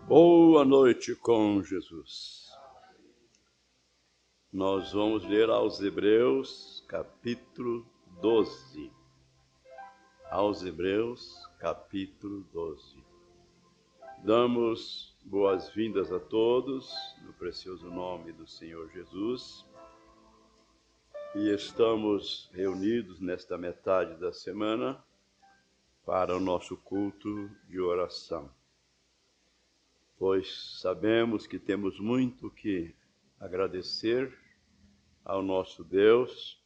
Boa noite com Jesus. Nós vamos ler aos Hebreus, capítulo 12. Aos Hebreus, capítulo 12. Damos boas-vindas a todos, no precioso nome do Senhor Jesus. E estamos reunidos nesta metade da semana para o nosso culto de oração. Pois sabemos que temos muito que agradecer ao nosso Deus,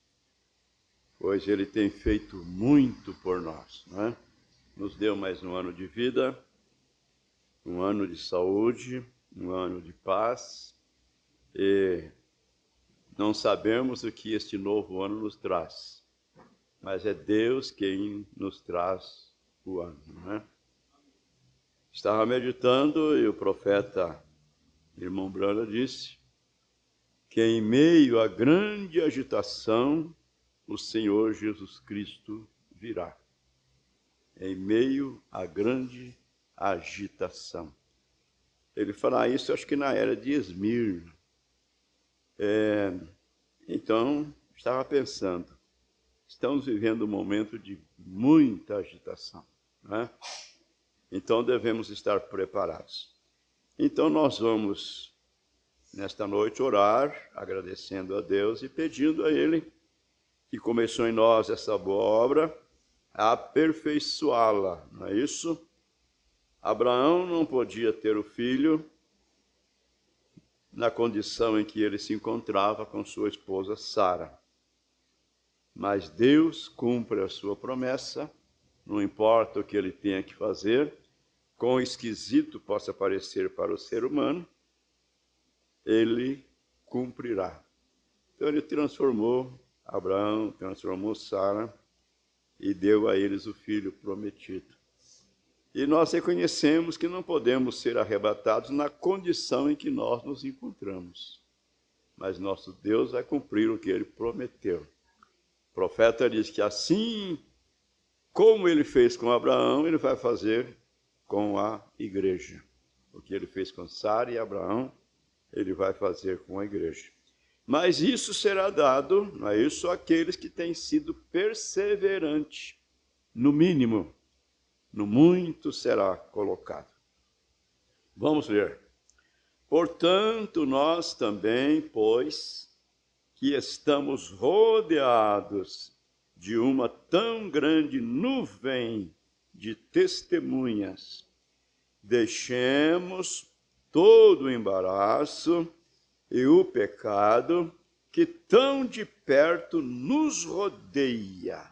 pois Ele tem feito muito por nós, não é? Nos deu mais um ano de vida, um ano de saúde, um ano de paz, e não sabemos o que este novo ano nos traz, mas é Deus quem nos traz o ano, não é? Estava meditando e o profeta irmão Brana disse que em meio à grande agitação, o Senhor Jesus Cristo virá. Em meio à grande agitação. Ele fala isso, acho que na era de Esmirna. Então, estava pensando, estamos vivendo um momento de muita agitação, né? Então, devemos estar preparados. Então, nós vamos, nesta noite, orar, agradecendo a Deus e pedindo a Ele, que começou em nós essa boa obra, a aperfeiçoá-la, não é isso? Abraão não podia ter o filho na condição em que ele se encontrava com sua esposa Sara. Mas Deus cumpre a sua promessa, não importa o que ele tenha que fazer, quão esquisito possa parecer para o ser humano, ele cumprirá. Então ele transformou Abraão, transformou Sara e deu a eles o filho prometido. E nós reconhecemos que não podemos ser arrebatados na condição em que nós nos encontramos. Mas nosso Deus vai cumprir o que ele prometeu. O profeta diz que assim como ele fez com Abraão, ele vai fazer com a igreja. O que ele fez com Sara e Abraão, ele vai fazer com a igreja. Mas isso será dado, não é isso, àqueles que têm sido perseverantes, no mínimo. No muito será colocado. Vamos ler. Portanto, nós também, pois, que estamos rodeados de uma tão grande nuvem de testemunhas, deixemos todo o embaraço e o pecado que tão de perto nos rodeia.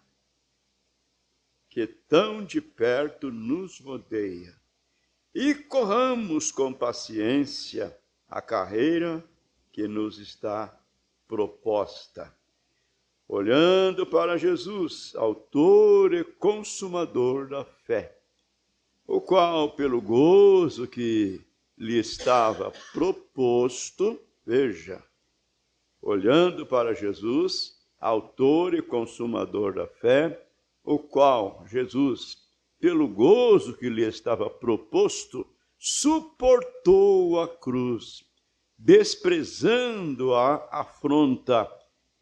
E corramos com paciência a carreira que nos está proposta, olhando para Jesus, autor e consumador da fé, o qual, pelo gozo que lhe estava proposto, veja, olhando para Jesus, autor e consumador da fé, o qual, Jesus, pelo gozo que lhe estava proposto, suportou a cruz, desprezando a afronta,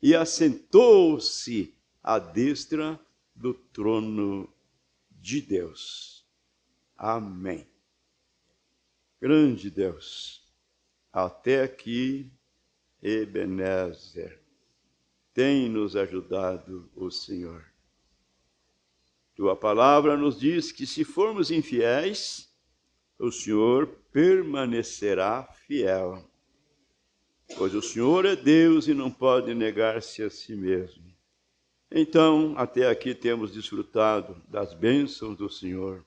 e assentou-se à destra do trono de Deus. Amém. Grande Deus, até aqui, Ebenezer, tem nos ajudado o Senhor. Tua palavra nos diz que se formos infiéis, o Senhor permanecerá fiel. Pois o Senhor é Deus e não pode negar-se a si mesmo. Então, até aqui temos desfrutado das bênçãos do Senhor,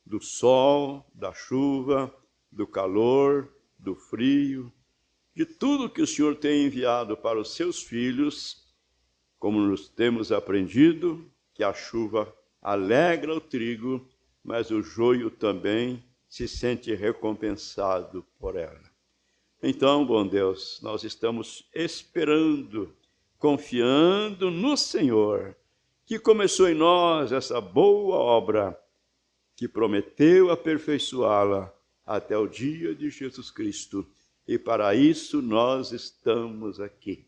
do sol, da chuva, do calor, do frio, de tudo que o Senhor tem enviado para os seus filhos, como nos temos aprendido, que a chuva alegra o trigo, mas o joio também se sente recompensado por ela. Então, bom Deus, nós estamos esperando, confiando no Senhor, que começou em nós essa boa obra, que prometeu aperfeiçoá-la até o dia de Jesus Cristo. E para isso nós estamos aqui.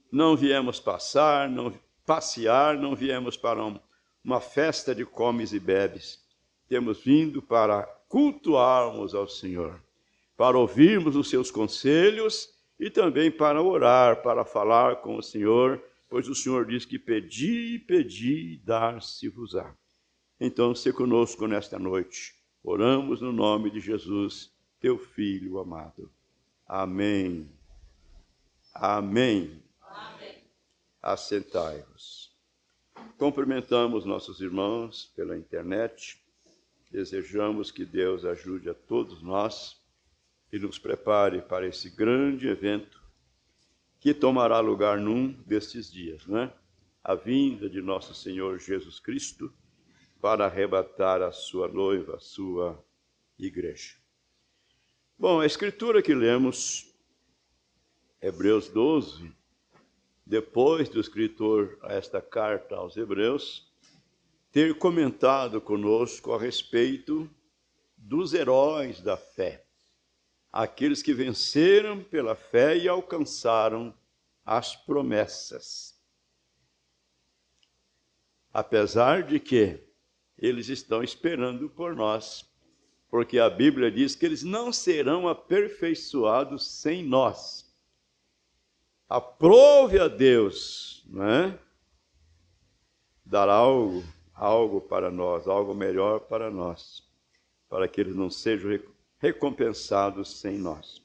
Não viemos passear, não viemos para uma festa de comes e bebes. Temos vindo para cultuarmos ao Senhor, para ouvirmos os seus conselhos e também para orar, para falar com o Senhor, pois o Senhor diz que pedi, pedi, dar-se-vos-á. Então, se conosco nesta noite, oramos no nome de Jesus, teu Filho amado. Amém. Amém. Amém. Assentai-vos. Cumprimentamos nossos irmãos pela internet. Desejamos que Deus ajude a todos nós e nos prepare para esse grande evento que tomará lugar num destes dias, não é? A vinda de nosso Senhor Jesus Cristo para arrebatar a sua noiva, a sua igreja. Bom, a escritura que lemos, Hebreus 12, depois do escritor a esta carta aos Hebreus ter comentado conosco a respeito dos heróis da fé, aqueles que venceram pela fé e alcançaram as promessas. Apesar de que eles estão esperando por nós, porque a Bíblia diz que eles não serão aperfeiçoados sem nós. Aprove a Deus, não é? Dar algo para nós, algo melhor para nós, para que eles não sejam recompensados sem nós.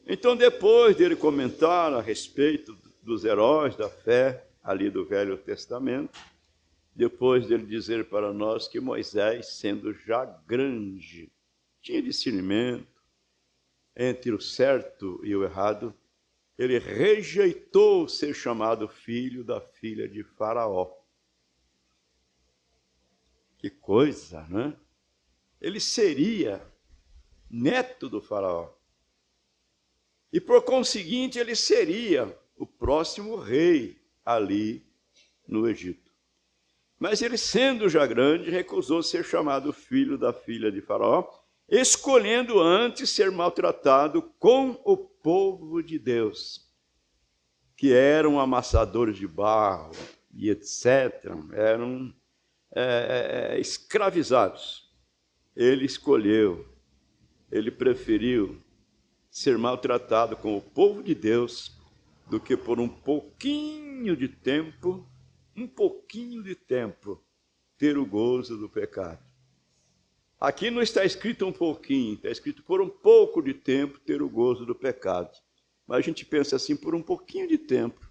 Então, depois dele comentar a respeito dos heróis da fé, ali do Velho Testamento, depois dele dizer para nós que Moisés, sendo já grande, tinha discernimento entre o certo e o errado, ele rejeitou ser chamado filho da filha de Faraó. Que coisa, né? Ele seria neto do Faraó. E, por conseguinte, ele seria o próximo rei ali no Egito. Mas ele, sendo já grande, recusou ser chamado filho da filha de Faraó, escolhendo antes ser maltratado com o povo de Deus, que eram amassadores de barro e etc., eram escravizados. Ele escolheu, ele preferiu ser maltratado com o povo de Deus do que por um pouquinho de tempo, ter o gozo do pecado. Aqui não está escrito um pouquinho, está escrito por um pouco de tempo ter o gozo do pecado. Mas a gente pensa assim, por um pouquinho de tempo,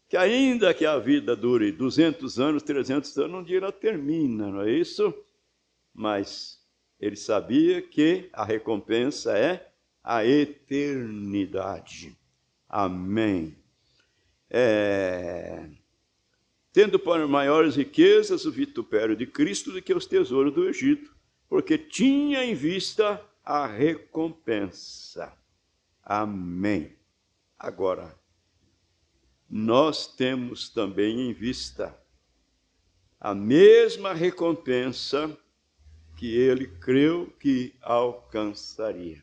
que ainda que a vida dure 200 anos, 300 anos, um dia ela termina, não é isso? Mas ele sabia que a recompensa é a eternidade. Amém. Tendo por maiores riquezas o vitupério de Cristo do que os tesouros do Egito, porque tinha em vista a recompensa. Amém. Agora, nós temos também em vista a mesma recompensa que ele creu que alcançaria.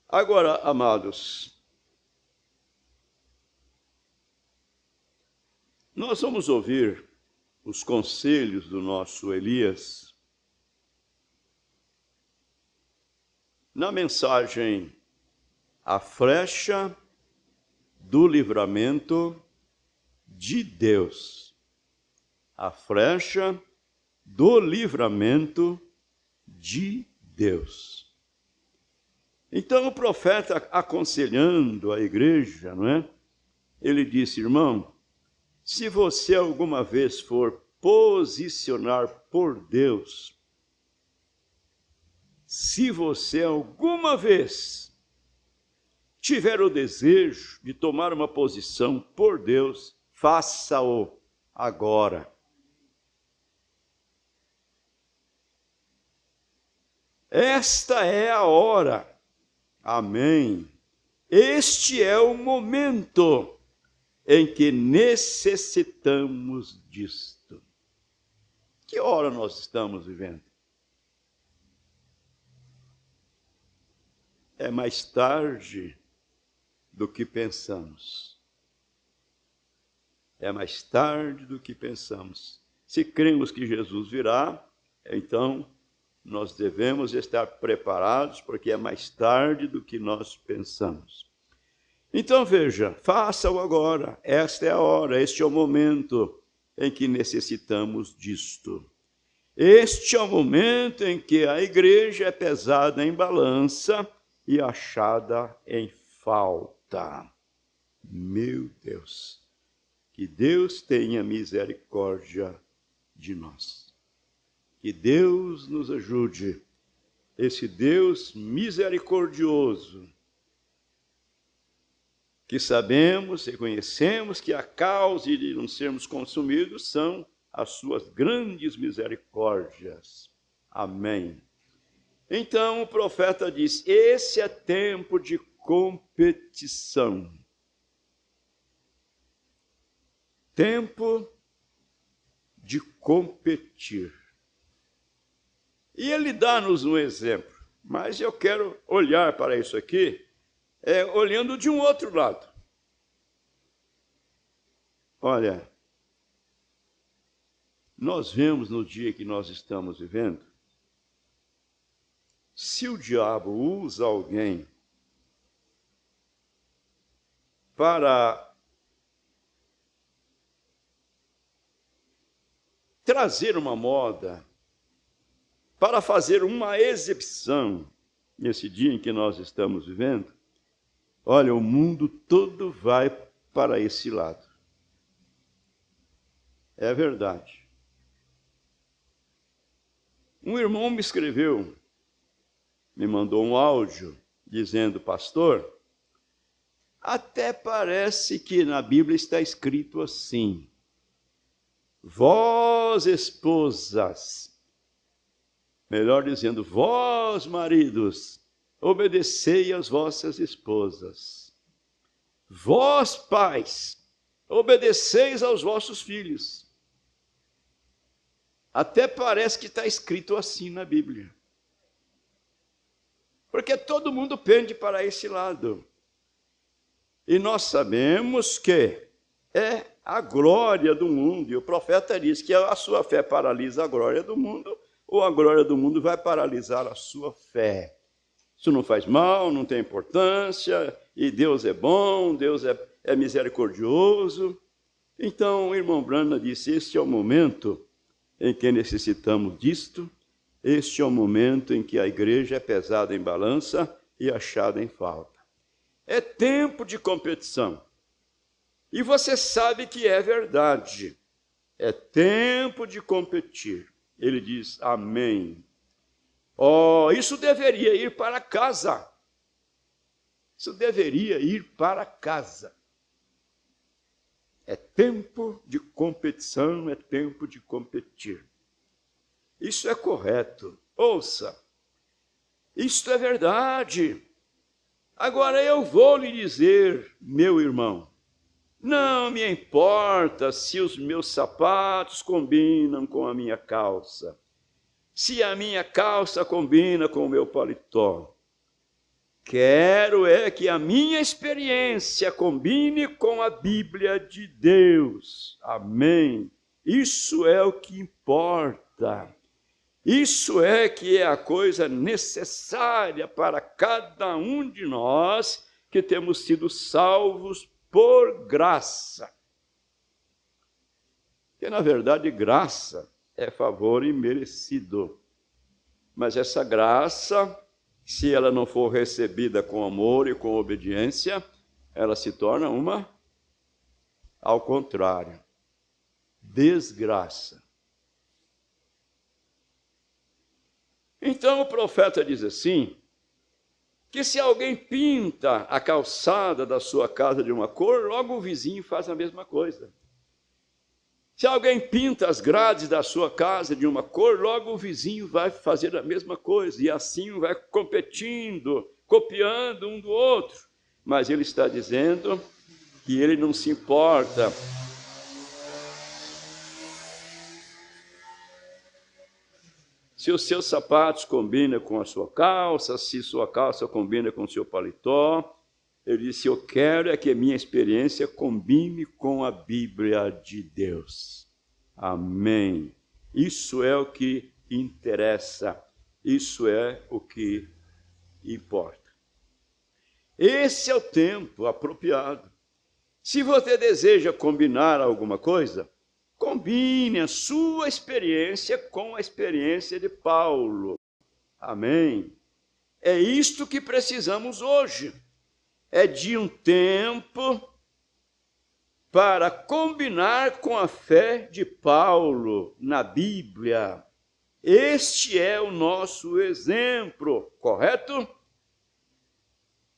Agora, amados, nós vamos ouvir os conselhos do nosso Elias na mensagem A Flecha do Livramento de Deus. A flecha do livramento de Deus. Então o profeta, aconselhando a igreja, não é? Ele disse: irmão, se você alguma vez for posicionar por Deus, se você alguma vez tiver o desejo de tomar uma posição por Deus, faça-o agora. Esta é a hora. Amém. Este é o momento em que necessitamos disto. Que hora nós estamos vivendo? É mais tarde do que pensamos. É mais tarde do que pensamos. Se cremos que Jesus virá, então nós devemos estar preparados, porque é mais tarde do que nós pensamos. Então veja, faça-o agora. Esta é a hora, este é o momento em que necessitamos disto. Este é o momento em que a igreja é pesada em balança e achada em falta. Meu Deus, que Deus tenha misericórdia de nós. Que Deus nos ajude, esse Deus misericordioso, que sabemos e conhecemos que a causa de não sermos consumidos são as suas grandes misericórdias. Amém. Então o profeta diz: esse é tempo de competição. Tempo de competir. E ele dá-nos um exemplo, mas eu quero olhar para isso aqui, olhando de um outro lado. Olha, nós vemos no dia que nós estamos vivendo, se o diabo usa alguém para trazer uma moda, para fazer uma exibição, nesse dia em que nós estamos vivendo, olha, o mundo todo vai para esse lado. É verdade. Um irmão me escreveu, me mandou um áudio, dizendo: pastor, até parece que na Bíblia está escrito assim: vós esposas, melhor dizendo, vós maridos, obedecei às vossas esposas. Vós pais, obedeceis aos vossos filhos. Até parece que está escrito assim na Bíblia. Porque todo mundo pende para esse lado. E nós sabemos que é a glória do mundo. E o profeta diz que a sua fé paralisa a glória do mundo, ou a glória do mundo vai paralisar a sua fé. Isso não faz mal, não tem importância, e Deus é bom, Deus é misericordioso. Então, o irmão Branham disse: este é o momento em que necessitamos disto, este é o momento em que a igreja é pesada em balança e achada em falta. É tempo de competição. E você sabe que é verdade. É tempo de competir. Ele diz: amém. Oh, isso deveria ir para casa. Isso deveria ir para casa. É tempo de competição, é tempo de competir. Isso é correto. Ouça, isto é verdade. Agora eu vou lhe dizer, meu irmão, não me importa se os meus sapatos combinam com a minha calça, se a minha calça combina com o meu paletó. Quero é que a minha experiência combine com a Bíblia de Deus. Amém. Isso é o que importa. Isso é que é a coisa necessária para cada um de nós que temos sido salvos por graça. Porque, na verdade, graça é favor imerecido. Mas essa graça, se ela não for recebida com amor e com obediência, ela se torna ao contrário, desgraça. Então o profeta diz assim, que se alguém pinta a calçada da sua casa de uma cor, logo o vizinho faz a mesma coisa. Se alguém pinta as grades da sua casa de uma cor, logo o vizinho vai fazer a mesma coisa, e assim vai competindo, copiando um do outro. Mas ele está dizendo que ele não se importa. se os seus sapatos combinam com a sua calça, se sua calça combina com o seu paletó. Ele disse, eu quero é que a minha experiência combine com a Bíblia de Deus. Amém. Isso é o que interessa. Isso é o que importa. Esse é o tempo apropriado. Se você deseja combinar alguma coisa, combine a sua experiência com a experiência de Paulo. Amém. É isto que precisamos hoje. É de um tempo para combinar com a fé de Paulo na Bíblia. Este é o nosso exemplo, correto?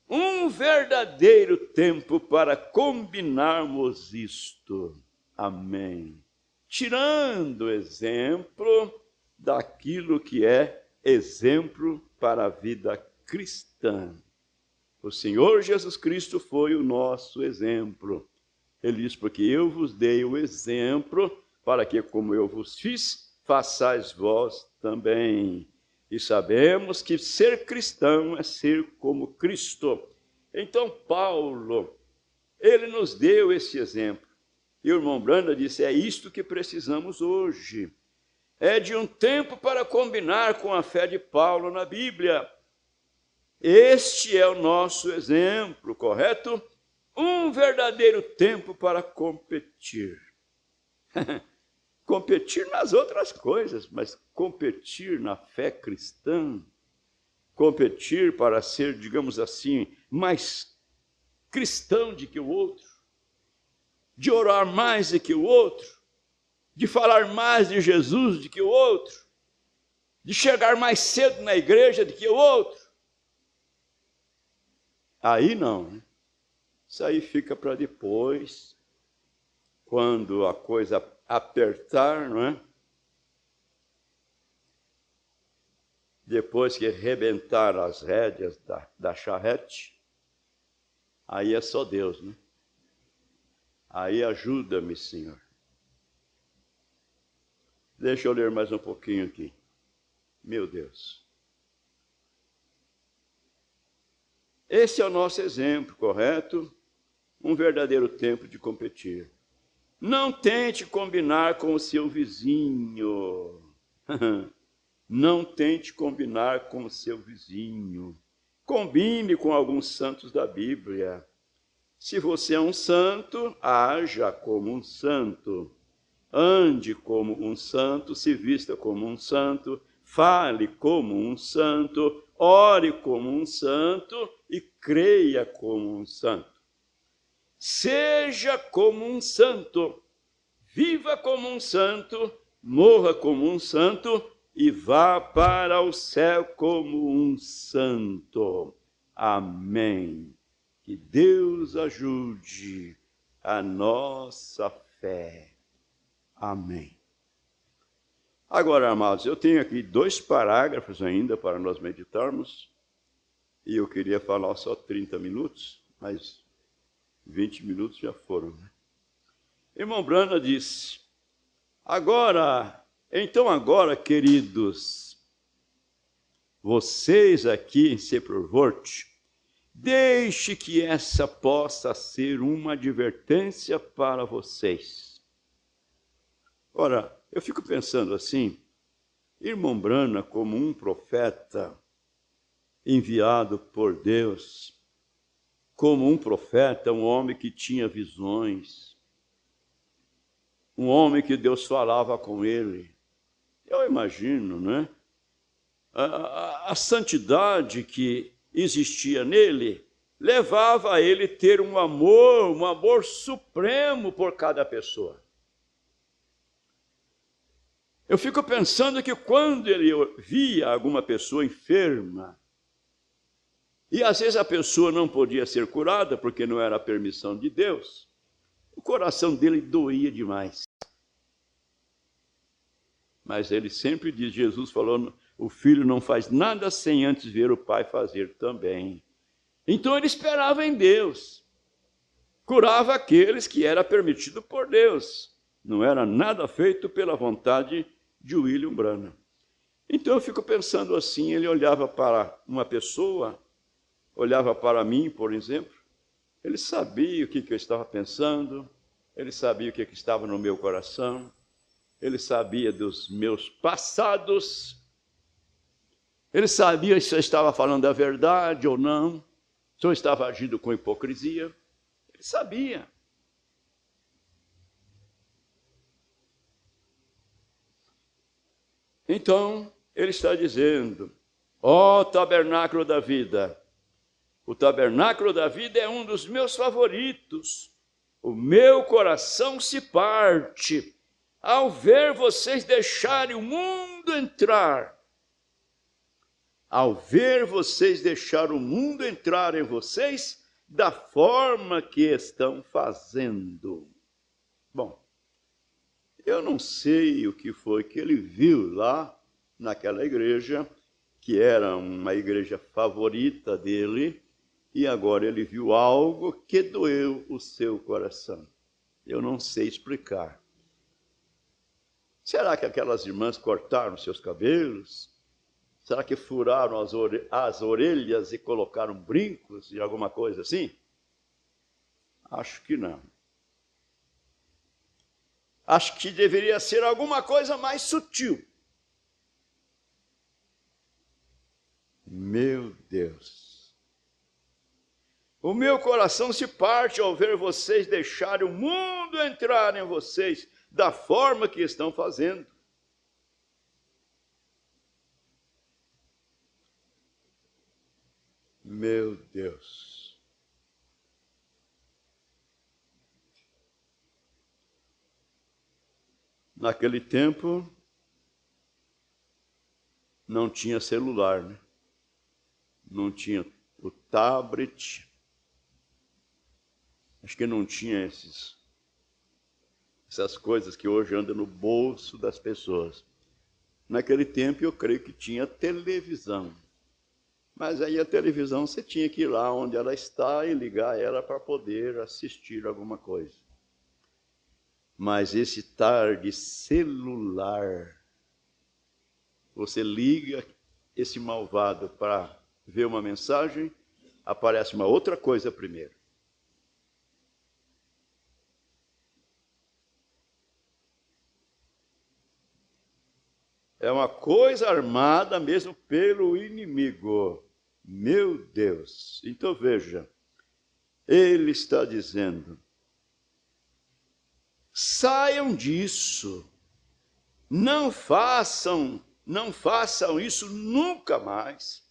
Um verdadeiro tempo para combinarmos isto. Amém. Tirando exemplo daquilo que é exemplo para a vida cristã. O Senhor Jesus Cristo foi o nosso exemplo. Ele diz, porque eu vos dei o exemplo, para que, como eu vos fiz, façais vós também. E sabemos que ser cristão é ser como Cristo. Então, Paulo, ele nos deu esse exemplo. E o irmão Branda disse, é isto que precisamos hoje. É de um tempo para combinar com a fé de Paulo na Bíblia. Este é o nosso exemplo, correto? Um verdadeiro tempo para competir. Competir nas outras coisas, mas competir na fé cristã, competir para ser, digamos assim, mais cristão do que o outro, de orar mais do que o outro, de falar mais de Jesus do que o outro, de chegar mais cedo na igreja do que o outro. Aí não, né? Isso aí fica para depois, quando a coisa apertar, não é? Depois que arrebentar as rédeas da charrete, aí é só Deus, né? Aí ajuda-me, Senhor. Deixa eu ler mais um pouquinho aqui. Meu Deus. Esse é o nosso exemplo, correto? Um verdadeiro tempo de competir. Não tente combinar com o seu vizinho. Não tente combinar com o seu vizinho. Combine com alguns santos da Bíblia. Se você é um santo, haja como um santo. Ande como um santo, se vista como um santo, fale como um santo, ore como um santo e creia como um santo. Seja como um santo, viva como um santo, morra como um santo e vá para o céu como um santo. Amém. Que Deus ajude a nossa fé. Amém. Agora, amados, eu tenho aqui 2 parágrafos ainda para nós meditarmos, e eu queria falar só 30 minutos, mas 20 minutos já foram, né? Irmão Branda disse, então agora, queridos, vocês aqui em Sepulvort, deixe que essa possa ser uma advertência para vocês. Ora, eu fico pensando assim, irmão Brana, como um profeta enviado por Deus, como um profeta, um homem que tinha visões, um homem que Deus falava com ele. Eu imagino, né? A santidade que existia nele levava a ele ter um amor supremo por cada pessoa. Eu fico pensando que quando ele via alguma pessoa enferma, e às vezes a pessoa não podia ser curada porque não era a permissão de Deus, o coração dele doía demais. Mas ele sempre diz, Jesus falou, o filho não faz nada sem antes ver o pai fazer também. Então ele esperava em Deus, curava aqueles que era permitido por Deus. Não era nada feito pela vontade de William Branham. Então eu fico pensando assim, ele olhava para uma pessoa, olhava para mim, por exemplo, ele sabia o que eu estava pensando, ele sabia o que estava no meu coração, ele sabia dos meus passados, ele sabia se eu estava falando a verdade ou não, se eu estava agindo com hipocrisia, ele sabia. Então, ele está dizendo, ó tabernáculo da vida, o tabernáculo da vida é um dos meus favoritos, o meu coração se parte ao ver vocês deixarem o mundo entrar, ao ver vocês deixar o mundo entrar em vocês da forma que estão fazendo. Bom, eu não sei o que foi que ele viu lá naquela igreja, que era uma igreja favorita dele, e agora ele viu algo que doeu o seu coração. Eu não sei explicar. Será que aquelas irmãs cortaram seus cabelos? Será que furaram as orelhas e colocaram brincos e alguma coisa assim? Acho que não. Acho que deveria ser alguma coisa mais sutil. Meu Deus. O meu coração se parte ao ver vocês deixarem o mundo entrar em vocês da forma que estão fazendo. Meu Deus. Naquele tempo, não tinha celular, né? Não tinha o tablet, acho que não tinha essas coisas que hoje andam no bolso das pessoas. Naquele tempo, eu creio que tinha televisão. Mas aí a televisão você tinha que ir lá onde ela está e ligar ela para poder assistir alguma coisa. Mas esse tal de celular, você liga esse malvado para ver uma mensagem, aparece uma outra coisa primeiro. É uma coisa armada mesmo pelo inimigo. Meu Deus! Então veja, ele está dizendo, saiam disso, não façam isso nunca mais.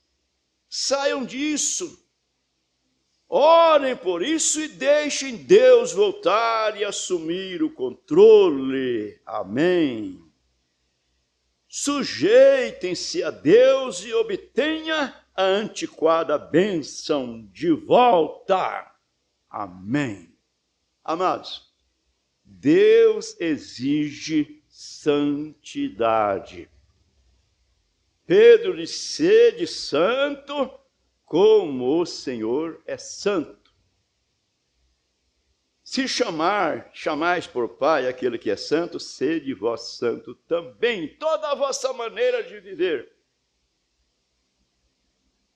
Saiam disso, orem por isso e deixem Deus voltar e assumir o controle. Amém. Sujeitem-se a Deus e obtenha a antiquada bênção de volta. Amém. Amados, Deus exige santidade. Pedro diz, sede santo, como o Senhor é santo. Se chamais por Pai aquele que é santo, sede vós santo também, em toda a vossa maneira de viver.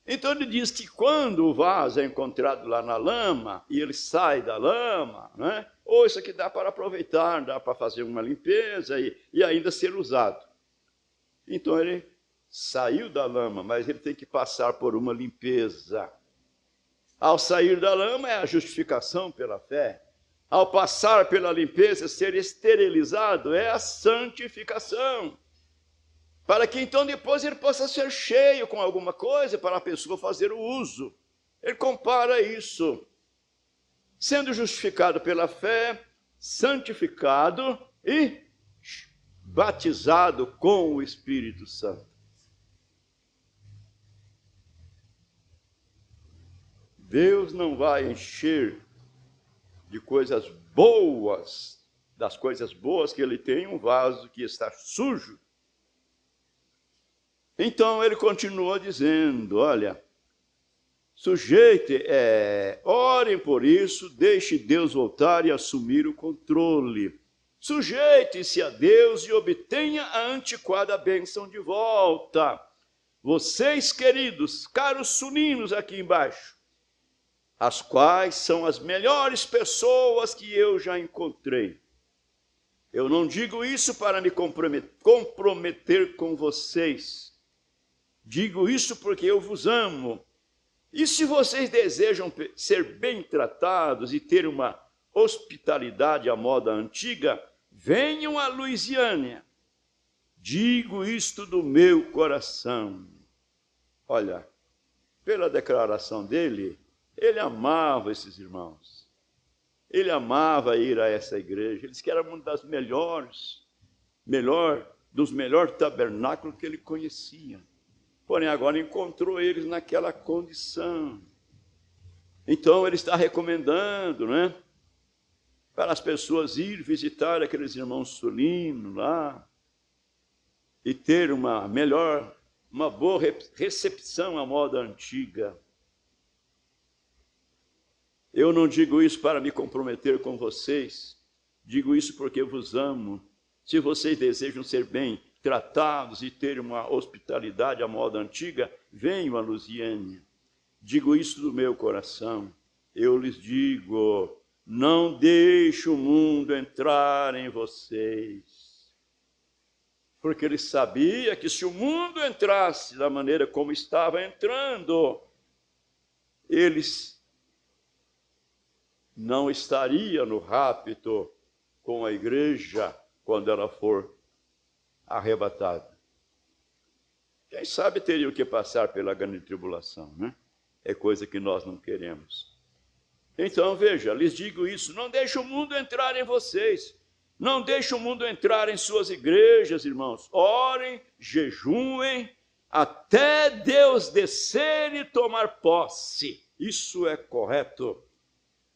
Então ele diz que quando o vaso é encontrado lá na lama, e ele sai da lama, né? Ou isso aqui dá para aproveitar, dá para fazer uma limpeza e ainda ser usado. Então ele saiu da lama, mas ele tem que passar por uma limpeza. Ao sair da lama é a justificação pela fé. Ao passar pela limpeza, ser esterilizado é a santificação. Para que então depois ele possa ser cheio com alguma coisa para a pessoa fazer o uso. Ele compara isso. Sendo justificado pela fé, santificado e batizado com o Espírito Santo. Deus não vai encher de coisas boas, das coisas boas que ele tem, um vaso que está sujo. Então ele continua dizendo, olha, orem por isso, deixe Deus voltar e assumir o controle. Sujeite-se a Deus e obtenha a antiquada bênção de volta. Vocês, queridos, caros sulinos aqui embaixo, as quais são as melhores pessoas que eu já encontrei. Eu não digo isso para me comprometer com vocês. Digo isso porque eu vos amo. E se vocês desejam ser bem tratados e ter uma hospitalidade à moda antiga, venham a Luisiânia. Digo isto do meu coração. Olha, pela declaração dele, ele amava esses irmãos. Ele amava ir a essa igreja. Ele disse que era uma das dos melhores tabernáculos que ele conhecia. Porém, agora encontrou eles naquela condição. Então, ele está recomendando, né, para as pessoas ir visitar aqueles irmãos sulinos lá e ter uma boa recepção à moda antiga. Eu não digo isso para me comprometer com vocês, digo isso porque vos amo. Se vocês desejam ser bem tratados e ter uma hospitalidade à moda antiga, venham a Luisiânia. Digo isso do meu coração. Eu lhes digo, não deixe o mundo entrar em vocês. Porque ele sabia que se o mundo entrasse da maneira como estava entrando, eles não estaria no rapto com a igreja quando ela for arrebatada. Quem sabe teria que passar pela grande tribulação, né? É coisa que nós não queremos. Então, veja, lhes digo isso, não deixe o mundo entrar em vocês, não deixe o mundo entrar em suas igrejas, irmãos. Orem, jejuem, até Deus descer e tomar posse. Isso é correto.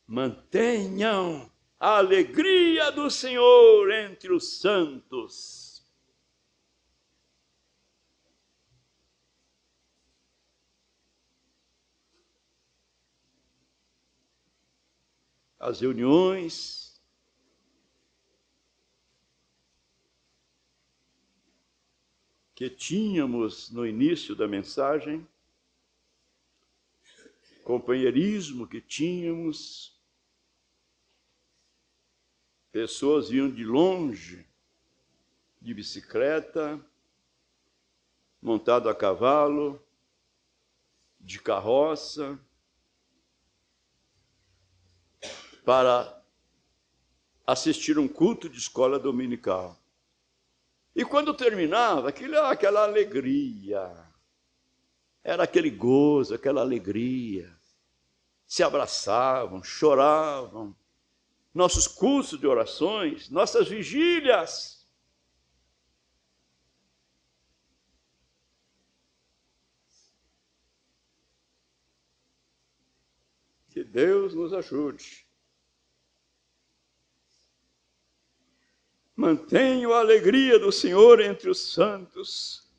Mantenham a alegria do Senhor entre os santos. As reuniões que tínhamos no início da mensagem, companheirismo que tínhamos, pessoas vinham de longe, de bicicleta, montado a cavalo, de carroça, para assistir um culto de escola dominical. E quando terminava, aquela alegria, era aquele gozo, aquela alegria. Se abraçavam, choravam. Nossos cursos de orações, nossas vigílias. Que Deus nos ajude. Mantenham a alegria do Senhor entre os santos.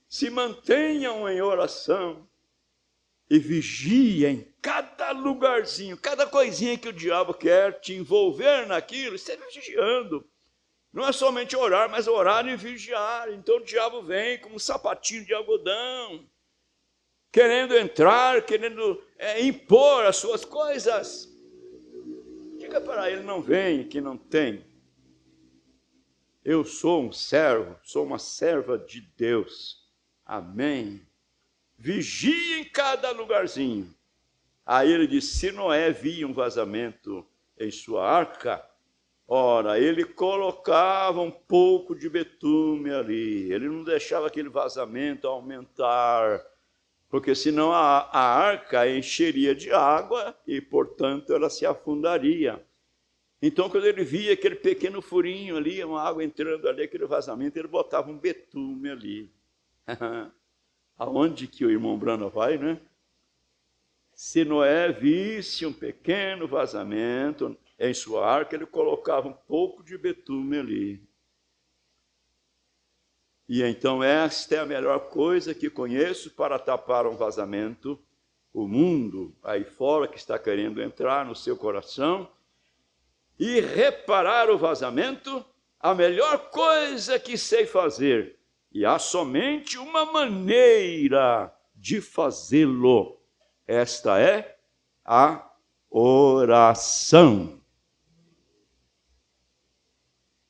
Se mantenham em oração e vigiem cada lugarzinho, cada coisinha que o diabo quer te envolver naquilo, esteja vigiando. Não é somente orar, mas orar e vigiar. Então o diabo vem como um sapatinho de algodão, querendo entrar, querendo impor as suas coisas. Diga para ele, não vem, que não tem. Eu sou um servo, sou uma serva de Deus. Amém. Vigie em cada lugarzinho. Aí ele disse, se Noé via um vazamento em sua arca, ora, ele colocava um pouco de betume ali. Ele não deixava aquele vazamento aumentar, porque senão a arca encheria de água e, portanto, ela se afundaria. Então, quando ele via aquele pequeno furinho ali, uma água entrando ali, aquele vazamento, ele botava um betume ali. Aonde que o irmão Brana vai, né? Se Noé visse um pequeno vazamento em sua arca, ele colocava um pouco de betume ali. E então esta é a melhor coisa que conheço para tapar um vazamento. O mundo aí fora que está querendo entrar no seu coração e reparar o vazamento, a melhor coisa que sei fazer, e há somente uma maneira de fazê-lo. Esta é a oração.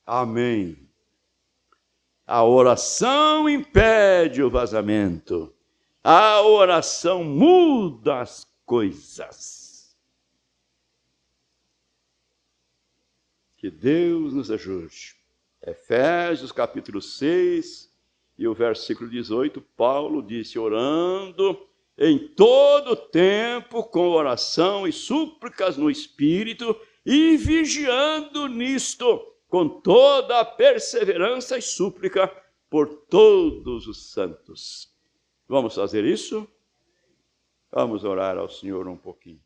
Amém. A oração impede o vazamento. A oração muda as coisas. Que Deus nos ajude. Efésios capítulo 6 e o versículo 18, Paulo disse: orando em todo tempo com oração e súplicas no Espírito e vigiando nisto com toda a perseverança e súplica por todos os santos. Vamos fazer isso? Vamos orar ao Senhor um pouquinho.